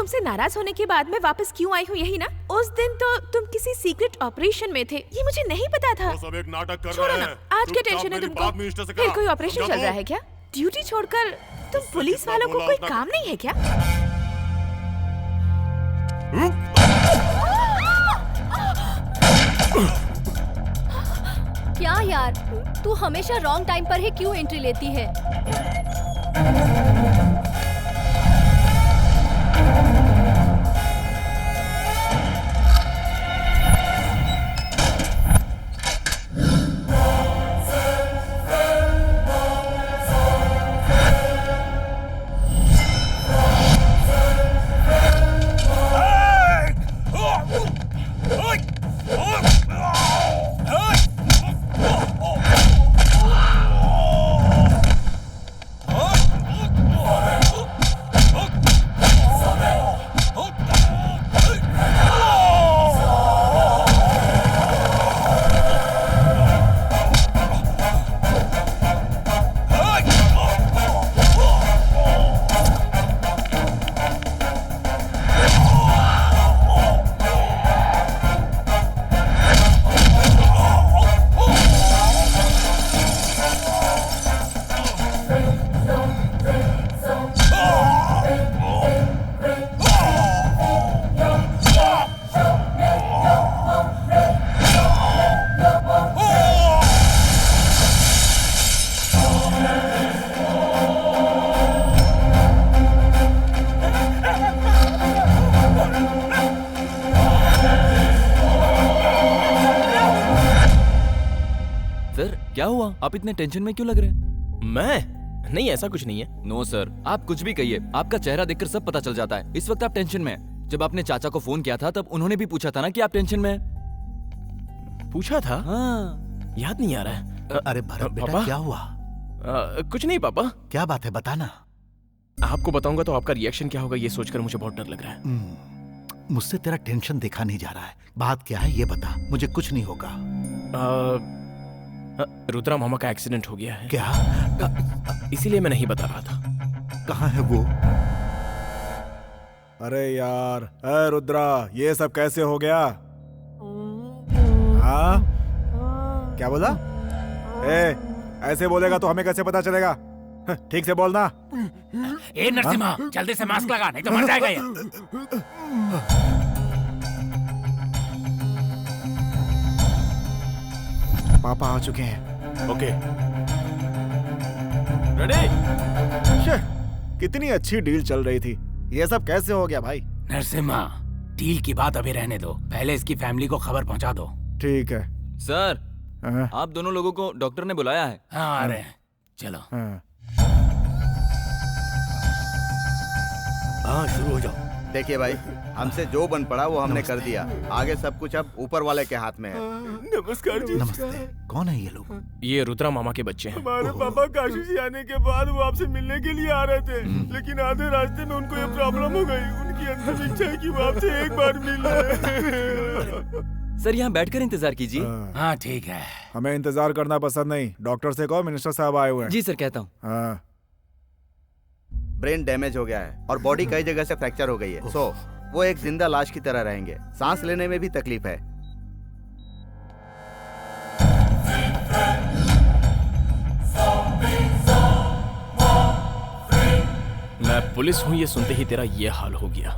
तुमसे नाराज होने के बाद मैं वापस क्यों आई हूँ, यही ना? उस दिन तो तुम किसी सीक्रेट ऑपरेशन में थे, ये मुझे नहीं पता था। वो सब एक नाटक कर छोड़ो रहे ना, हैं। आज क्या टेंशन है तुमको? फिर कोई ऑपरेशन चल रहा है क्या? ड्यूटी छोड़कर तुम पुलिस वालों को कोई काम नहीं है क्या? क्या यार, तू हमेशा रॉन्ग टाइम पर ही क्यों एंट्री लेती है? क्या हुआ? आप इतने टेंशन में क्यों लग रहे हैं? मैं? नहीं, ऐसा कुछ नहीं है। नो सर, आप कुछ भी कहिए, आपका चेहरा देखकर सब पता चल जाता है। इस वक्त आप टेंशन में हैं। जब आपने चाचा को फोन किया था तब उन्होंने भी पूछा था ना कि आप टेंशन में हैं। पूछा था? हाँ। याद नहीं आ रहा है। अरे भरत बेटा, क्या हुआ? कुछ नहीं पापा। क्या बात है, बताना। आपको बताऊंगा तो आपका रिएक्शन क्या होगा ये सोचकर मुझे बहुत डर लग रहा है। मुझसे तेरा टेंशन देखा नहीं जा रहा है। बात क्या है ये बता, मुझे कुछ नहीं होगा। रुद्रा मामा का एक्सीडेंट हो गया है। क्या? इसीलिए मैं नहीं बता रहा था। कहाँ है वो? अरे यार, अरे रुद्रा, ये सब कैसे हो गया? हाँ? क्या बोला? ऐसे बोलेगा तो हमें कैसे पता चलेगा? ठीक से बोलना। ए नरसिम्हा, जल्दी से मास्क लगा, नहीं तो मर जाएगा ये। पापा आ चुके हैं। ओके। रेडी? कितनी अच्छी डील चल रही थी, ये सब कैसे हो गया भाई? नरसिम्हा, डील की बात अभी रहने दो, पहले इसकी फैमिली को खबर पहुंचा दो। ठीक है सर। आप दोनों लोगों को डॉक्टर ने बुलाया है। हाँ आ रहे हैं, चलो। हाँ शुरू हो जाओ। देखिए भाई, हमसे जो बन पड़ा वो हमने कर दिया, आगे सब कुछ अब ऊपर वाले के हाथ में है। नमस्कार जी। नमस्ते। कौन है ये लोग? ये रुद्रा मामा के बच्चे हैं। हमारे पापा काशी से आने के बाद वो आपसे मिलने के लिए आ रहे थे, लेकिन आधे रास्ते में उनको ये प्रॉब्लम हो गई। उनकी अंतिम इच्छा है कि वो आपसे एक बार मिल ले। सर यहाँ बैठकर इंतजार कीजिए। हाँ ठीक है। हमें इंतजार करना पसंद नहीं। डॉक्टर से कहो मिनिस्टर साहब आए हुए हैं। जी सर, कहता हूँ। हाँ। ब्रेन डैमेज हो गया है और बॉडी कई जगह से फ्रैक्चर हो गई है। सो वो एक जिंदा लाश की तरह रहेंगे, सांस लेने में भी तकलीफ है। मैं पुलिस हूं ये सुनते ही तेरा ये हाल हो गया।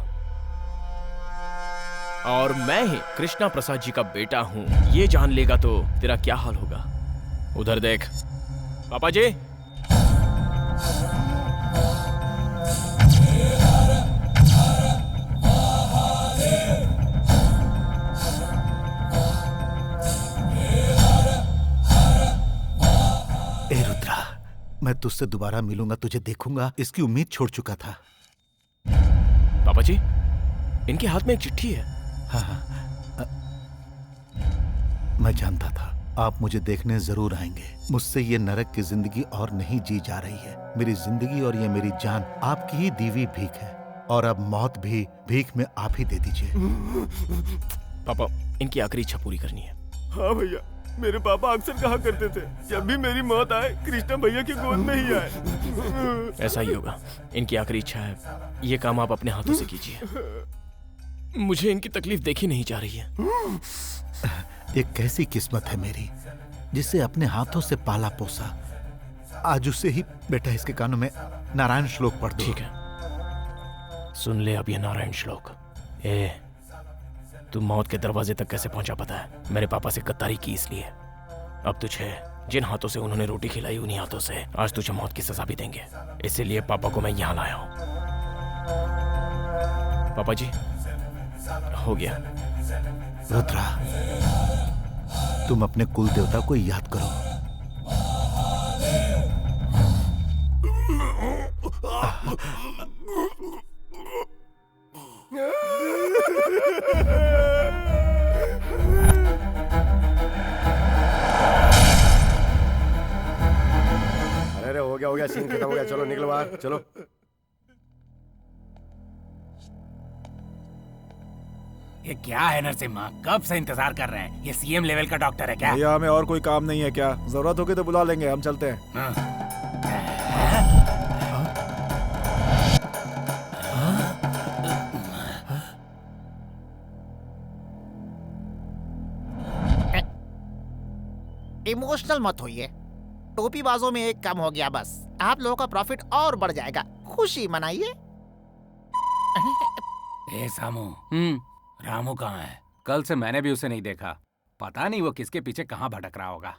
और मैं ही कृष्णा प्रसाद जी का बेटा हूं ये जान लेगा तो तेरा क्या हाल होगा। उधर देख पापा जी। ए रुद्रा, मैं तुझसे दोबारा मिलूंगा, तुझे देखूंगा, इसकी उम्मीद छोड़ चुका था। पापा जी, इनके हाथ में एक चिट्ठी है। हाँ, मैं जानता था आप मुझे देखने जरूर आएंगे। मुझसे ये नरक की जिंदगी और नहीं जी जा रही है। मेरी जिंदगी और ये मेरी जान आपकी ही दी हुई भीख है, और अब मौत भी भीख में आप ही दे दीजिए। पापा, इनकी आखिरी इच्छा पूरी करनी है। हाँ भैया, मेरे पापा अक्सर कहा करते थे, जब भी मेरी मौत आए कृष्णा भैया की गोद में ही आए। ऐसा ही होगा। इनकी आखिरी इच्छा है, ये काम आप अपने हाथों से कीजिए। मुझे इनकी तकलीफ देखी नहीं जा रही है। एक कैसी किस्मत है मेरी, जिसे अपने हाथों से पाला पोसा। आज उसे ही बेटा इसके कानों में नारायण श्लोक पढ़ दो। ठीक है, सुन ले अब ये नारायण श्लोक। ए, तू मौत के दरवाजे तक कैसे पहुंचा पता है? मेरे पापा से गद्दारी की इसलिए। अब तुझे जिन हाथों से उन्होंने रोटी खिलाई उन्हीं हाथों से आज तुझे मौत की सजा भी देंगे। इसीलिए पापा को मैं यहाँ लाया हूँ। पापा जी, हो गया। रुद्रा, तुम अपने कुल देवता को याद करो। अरे हो गया, सीन खत्म हो गया। चलो निकलो बाहर, चलो। ये क्या है नरसिम्हा, कब से इंतजार कर रहे हैं? ये सीएम लेवल का डॉक्टर है क्या? भैया हमें और कोई काम नहीं है क्या? जरूरत होगी तो बुला लेंगे, हम चलते हैं। हाँ। इमोशनल मत होइए, टोपीबाजों में एक कम हो गया बस। आप लोगों का प्रॉफिट और बढ़ जाएगा, खुशी मनाइए। ए सामू, रामू कहाँ है? कल से मैंने भी उसे नहीं देखा। पता नहीं वो किसके पीछे कहाँ भटक रहा होगा।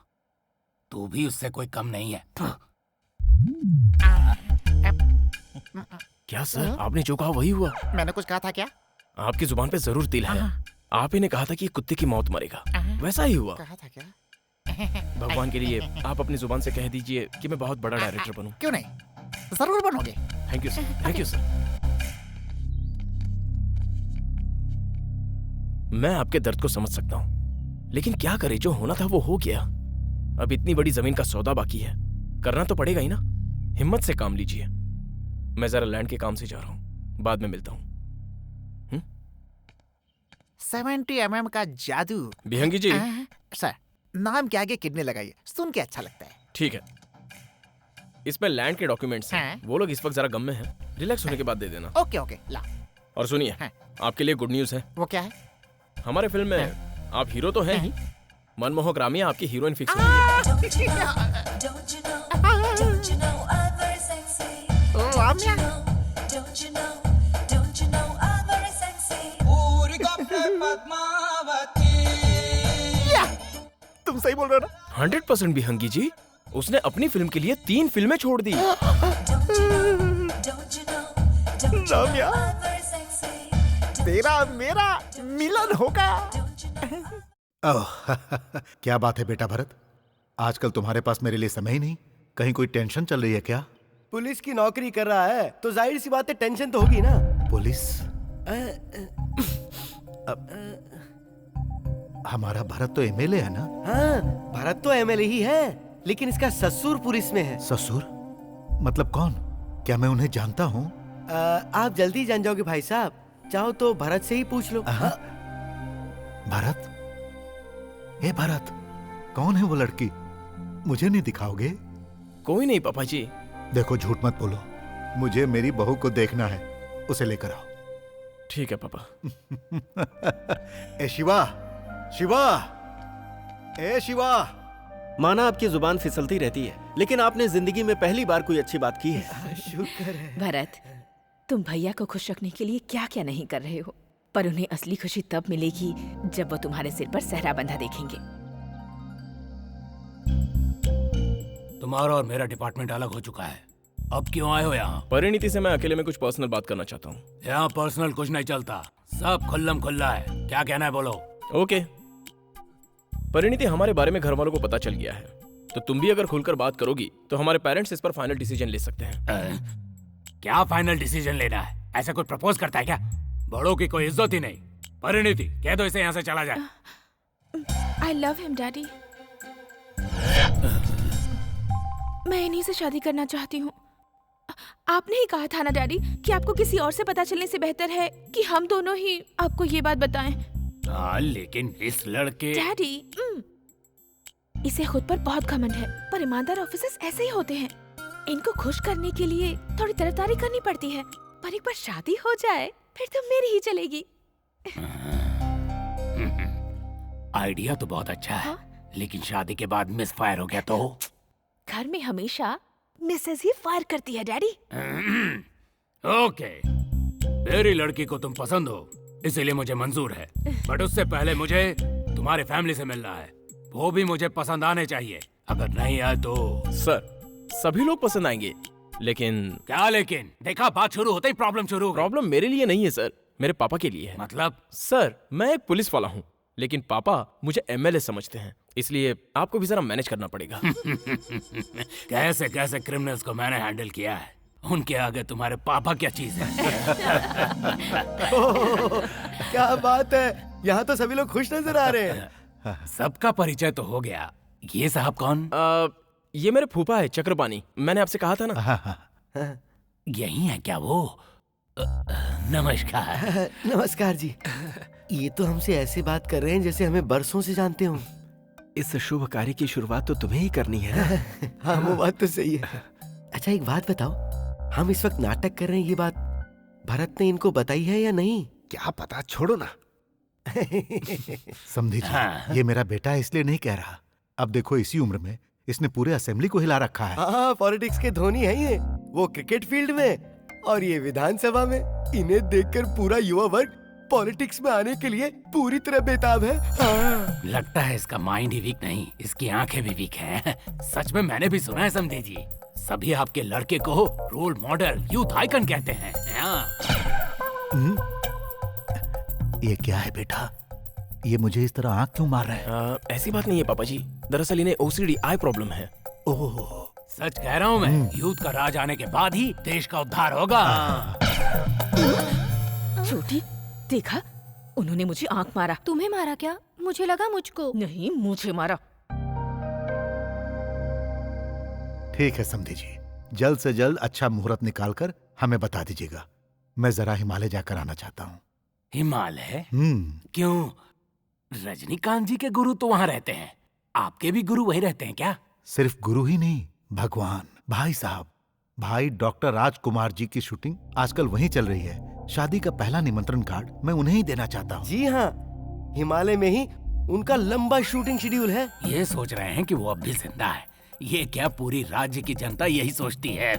तू भी उससे कोई कम नहीं है। क्या सर, आपने जो कहा वही हुआ? मैंने कुछ कहा था क्या? आपकी जुबान पे जरूर तिल है। आप ही ने कहा था कि कुत्ते की मौत मरेगा, वैसा ही हुआ। कहा था क्या? भगवान के लिए आप अपनी जुबान से कह दीजिए कि मैं बहुत बड़ा डायरेक्टर बनूं। क्यों नहीं, जरूर बनोगे। Thank you sir, thank you sir. मैं आपके दर्द को समझ सकता हूँ, लेकिन क्या करे, जो होना था वो हो गया। अब इतनी बड़ी जमीन का सौदा बाकी है, करना तो पड़ेगा ही ना। हिम्मत से काम लीजिए। मैं जरा लैंड के काम से जा रहा हूँ, बाद में मिलता हूँ। 70 mm का जादू। बिहंगी जी। सर, नाम के आगे किडनी लगाइए, सुन के अच्छा लगता है। ठीक है, इसमें लैंड के डॉक्यूमेंट्स हैं। वो लोग इस वक्त जरा गम में हैं, रिलैक्स होने के बाद दे देना। ओके ओके, ला। और सुनिए, आपके लिए गुड न्यूज़ है। वो क्या है? हमारे फिल्म में आप हीरो तो हैं ही, मनमोहक रामिया आपकी हीरोइन फिक्स हो गई है। तुम सही बोल रहे हो ना? 100% बिहंगी जी, उसने अपनी फिल्म के लिए 3 फिल्में छोड़ दी। रामिया, तेरा मेरा मिलन होगा। ओह, क्या बात है बेटा भरत, आजकल तुम्हारे पास मेरे लिए समय ही नहीं। कहीं कोई टेंशन चल रही है क्या? पुलिस की नौकरी कर रहा है तो जाहिर सी बात है टेंशन तो होगी ना। पुलिस? हमारा भरत तो एमएलए है ना? हाँ, भरत तो एमएलए ही है, लेकिन इसका ससुर पुलिस में है। ससुर? मतलब कौन? क्या मैं उन्हें जानता हूँ? आप जल्दी जान जाओगे भाई साहब, चाहो तो भरत से ही पूछ लो। भरत? ए भरत, कौन है वो लड़की? मुझे नहीं दिखाओगे? कोई नहीं पापा जी। देखो, झूठ मत बोलो, मुझे मेरी बहू को देखना है, उसे लेकर आओ। ठीक है पापा। ए शिवा, शिवा, ए शिवा। माना आपकी जुबान फिसलती रहती है, लेकिन आपने जिंदगी में पहली बार कोई अच्छी बात की है। शुक्र है। भरत, तुम भैया को खुश रखने के लिए क्या क्या नहीं कर रहे हो, पर उन्हें असली खुशी तब मिलेगी जब वो तुम्हारे सिर पर सहरा बंधा देखेंगे। तुम्हारा और मेरा डिपार्टमेंट अलग हो चुका है, अब क्यों आए हो यहाँ? परिणीति से मैं अकेले में कुछ पर्सनल बात करना चाहता हूँ। यहाँ पर्सनल कुछ नहीं चलता, सब खुल्लम खुल्ला है। क्या कहना है बोलो। ओके। परिणीति, हमारे बारे में घर वालों को पता चल गया है, तो तुम भी अगर खुलकर बात करोगी तो हमारे पेरेंट्स इस पर फाइनल डिसीजन ले सकते हैं। क्या फाइनल डिसीजन लेना है? ऐसा कोई प्रपोज करता है क्या? बड़ों की कोई इज्जत ही नहीं। परिणीति, कह दो इसे यहाँ से चला जाए। I love him, daddy. मैं इन्हीं से शादी करना चाहती हूँ। आपने ही कहा था ना डैडी कि आपको किसी और से पता चलने से बेहतर है कि हम दोनों ही आपको ये बात बताएं। लेकिन इस लड़के। डैडी, इसे खुद पर बहुत घमंड है, पर ईमानदार ऑफिसर्स ऐसे ही होते हैं। इनको खुश करने के लिए थोड़ी तरफदारी करनी पड़ती है, पर एक बार शादी हो जाए फिर तो मेरी ही चलेगी। आइडिया तो बहुत अच्छा है, लेकिन शादी के बाद मिस फायर हो गया तो? घर में हमेशा मिसेज ही फायर करती है डैडी। ओके, मेरी लड़की को तुम पसंद हो इसीलिए मुझे मंजूर है, बट उससे पहले मुझे तुम्हारे फैमिली से मिलना है। वो भी मुझे पसंद आने चाहिए, अगर नहीं आए तो? सर सभी लोग पसंद आएंगे, लेकिन क्या लेकिन? देखा, बात शुरू होते ही प्रॉब्लम शुरू हो गई। प्रॉब्लम मेरे लिए नहीं है सर, मेरे पापा के लिए है। मतलब? सर मैं एक पुलिस वाला हूँ, लेकिन पापा मुझे एमएलए समझते हैं, इसलिए आपको भी जरा मैनेज करना पड़ेगा। कैसे कैसे क्रिमिनल्स को मैंने हैंडल किया है, उनके आगे तुम्हारे पापा क्या चीज है। क्या बात है, यहाँ तो सभी लोग खुश नजर आ रहे हैं। सबका परिचय तो हो गया, ये साहब कौन? ये मेरे फूफा है चक्रपाणी, मैंने आपसे कहा था ना। यही है क्या वो? नमस्कार। नमस्कार जी। ये तो हमसे ऐसे बात कर रहे हैं जैसे हमें बरसों से जानते हो। इस शुभ कार्य की शुरुआत तो तुम्हें ही करनी है। हाँ वो बात तो सही है। अच्छा एक बात बताओ, हम इस वक्त नाटक कर रहे हैं, ये बात भरत ने इनको बताई है या नहीं? क्या पता, छोड़ो ना। समझी जी, ये मेरा बेटा है इसलिए नहीं कह रहा। अब देखो इसी उम्र में इसने पूरे असेंबली को हिला रखा है। हाँ, पॉलिटिक्स के धोनी है ये, वो क्रिकेट फील्ड में और ये विधानसभा में। इन्हें देखकर पूरा युवा वर्ग पॉलिटिक्स में आने के लिए पूरी तरह बेताब है। हाँ। लगता है इसका माइंड ही वीक नहीं, इसकी आंखें भी वीक हैं। सच में मैंने भी सुना है समझी जी, सभी आपके लड़के को रोल मॉडल, यूथ आइकन कहते हैं। ये क्या है बेटा, ये मुझे इस तरह आंख क्यों मार रहा है? ऐसी बात नहीं है पापा जी, दरअसल इन्हें ओसीडी आई प्रॉब्लम है। ओह सच कह रहा हूँ मैं, यूथ का राज आने के बाद ही देश का उद्धार होगा। छोटी, देखा उन्होंने मुझे आंख मारा। तुम्हें मारा क्या? मुझे लगा मुझको। नहीं, मुझे मारा। ठीक है समझी जी, जल्द से जल्द अच्छा मुहूर्त निकालकर हमें बता दीजिएगा। मैं जरा हिमालय जाकर आना चाहता हूँ। हिमालय? क्यों? रजनीकांत जी के गुरु तो वहाँ रहते हैं, आपके भी गुरु वही रहते हैं क्या? सिर्फ गुरु ही नहीं, भगवान। भाई साहब, भाई डॉक्टर राजकुमार जी की शूटिंग आजकल वहीं चल रही है। शादी का पहला निमंत्रण कार्ड मैं उन्हें ही देना चाहता हूँ। जी हाँ, हिमालय में ही उनका लंबा शूटिंग शेड्यूल है। ये सोच रहे हैं कि वो अब भी जिंदा है, ये क्या पूरी राज्य की जनता यही सोचती है।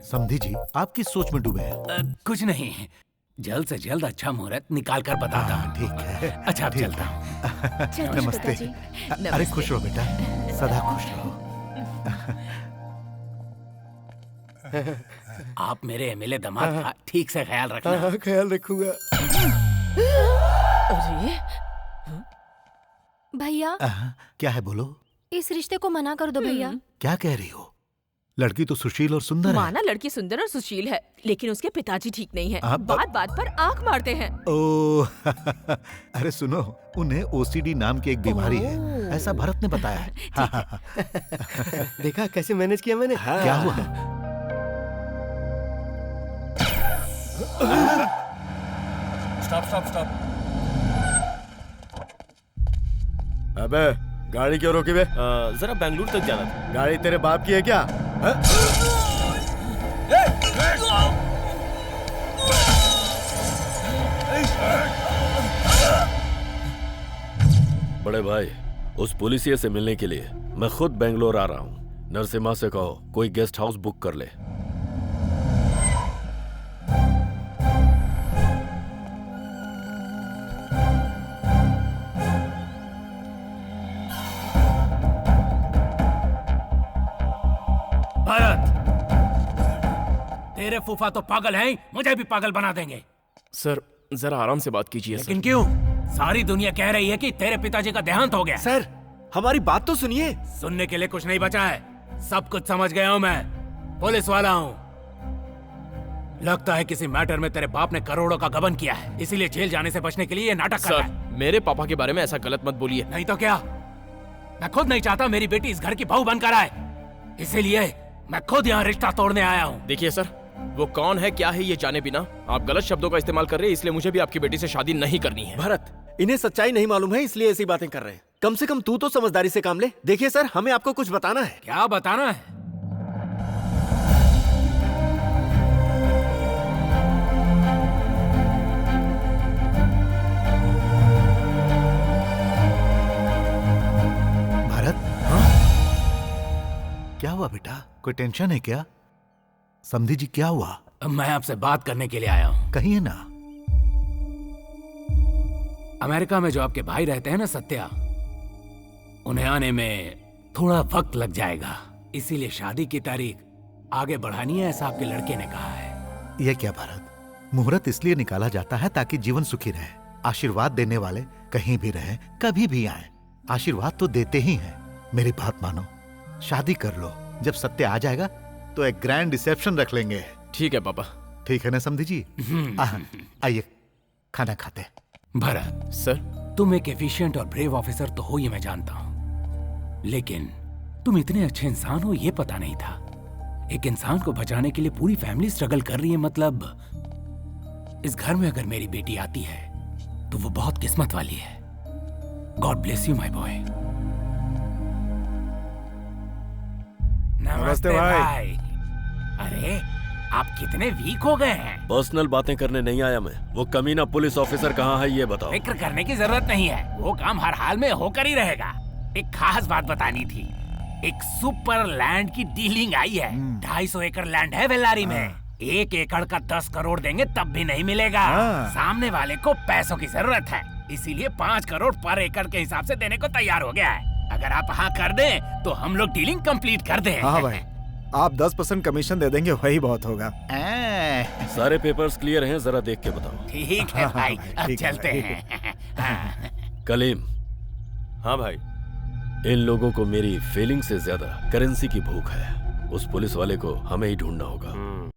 समझी जी, आप किस सोच में डूबे हैं? कुछ नहीं, जल्द से जल्द अच्छा मुहूर्त निकाल कर बताता हूँ। ठीक है, अच्छा अब चलता हूँ। नमस्ते। अरे खुश रहो बेटा, सदा खुश रहो। आप मेरे एमएलए दामाद का ठीक से ख्याल रखना। हाँ, ख्याल रखूंगा। अरे भैया, क्या है बोलो? इस रिश्ते को मना कर दो भैया। क्या कह रही हो? लड़की तो सुशील और सुंदर है। माना लड़की सुंदर और सुशील है, लेकिन उसके पिताजी ठीक नहीं है। आप- बात बात पर आंख मारते हैं। ओह अरे सुनो, उन्हें ओसीडी नाम की एक बीमारी है, ऐसा भरत ने बताया है। हाँ। देखा कैसे मैनेज किया मैंने? क्या हुआ? स्टॉप। अबे गाड़ी क्यों रोकी बे? जरा बेंगलुरु तक जाना था। गाड़ी तेरे बाप की है क्या? बड़े भाई, उस पुलिसिया से मिलने के लिए मैं खुद बेंगलोर आ रहा हूँ। नरसिम्हा से कहो कोई गेस्ट हाउस बुक कर ले। भरत, तेरे फूफा तो पागल हैं, मुझे भी पागल बना देंगे। सर जरा आराम से बात कीजिए। लेकिन क्यों? सारी दुनिया कह रही है कि तेरे पिताजी का देहांत हो गया। सर हमारी बात तो सुनिए। सुनने के लिए कुछ नहीं बचा है, सब कुछ समझ गया हूँ मैं, पुलिस वाला हूँ। लगता है किसी मैटर में तेरे बाप ने करोड़ों का गबन किया है, इसीलिए जेल जाने से बचने के लिए ये नाटक कर रहा है। मेरे पापा के बारे में ऐसा गलत मत बोलिए। नहीं तो क्या, मैं खुद नहीं चाहता मेरी बेटी इस घर की बहू बनकर आए, इसीलिए मैं खुद यहाँ रिश्ता तोड़ने आया हूँ। देखिए सर, वो कौन है क्या है ये जाने बिना आप गलत शब्दों का इस्तेमाल कर रहे हैं, इसलिए मुझे भी आपकी बेटी से शादी नहीं करनी है। भरत, इन्हें सच्चाई नहीं मालूम है इसलिए ऐसी बातें कर रहे हैं। कम से कम तू तो समझदारी से काम ले। देखिए सर, हमें आपको कुछ बताना है। क्या बताना है? भारत, क्या हुआ बेटा? कोई टेंशन है क्या? समधी जी क्या हुआ? मैं आपसे बात करने के लिए आया हूँ। कहिए ना। अमेरिका में जो आपके भाई रहते हैं ना सत्या, उन्हें आने में थोड़ा वक्त लग जाएगा, इसीलिए शादी की तारीख आगे बढ़ानी है, ऐसा आपके लड़के ने कहा है। यह क्या भारत, मुहूर्त इसलिए निकाला जाता है ताकि जीवन सुखी रहे। आशीर्वाद देने वाले कहीं भी रहे, कभी भी आए, आशीर्वाद तो देते ही हैं। मेरी बात मानो, शादी कर लो। जब सत्य आ जाएगा तो एक ग्रैंड रिसेप्शन रख लेंगे। ठीक है पापा। ठीक है ना समधी जी? आइए खाना खाते। भरत सर, तुम एक एफिशिएंट और ब्रेव ऑफिसर तो हो, ये मैं जानता हूँ, लेकिन तुम इतने अच्छे इंसान हो ये पता नहीं था। एक इंसान को बचाने के लिए पूरी फैमिली स्ट्रगल कर रही है, मतलब इस घर में अगर मेरी बेटी आती है तो वो बहुत किस्मत वाली है। God bless you my boy. नमस्ते भाई। अरे आप कितने वीक हो गए हैं। पर्सनल बातें करने नहीं आया मैं। वो कमीना पुलिस ऑफिसर कहाँ है ये बताओ। फिक्र करने की जरूरत नहीं है, वो काम हर हाल में होकर ही रहेगा। एक खास बात बतानी थी। एक सुपर लैंड की डीलिंग आई है। 250 एकड़ लैंड है वेल्लारी में। 1 एकड़ का 10 करोड़ देंगे तब भी नहीं मिलेगा। सामने वाले को पैसों की जरूरत है, इसीलिए 5 करोड़ पर एकड़ के हिसाब से देने को तैयार हो गया है। अगर आप हाँ कर दें तो हम लोग डीलिंग कंप्लीट कर दें। हाँ भाई, आप 10% कमीशन दे देंगे, वही बहुत होगा। सारे पेपर्स क्लियर हैं, जरा देख के बताओ। ठीक है भाई, अब चलते हैं। कलीम। हाँ भाई। इन लोगों को मेरी फीलिंग से ज्यादा करेंसी की भूख है। उस पुलिस वाले को हमें ही ढूंढना होगा।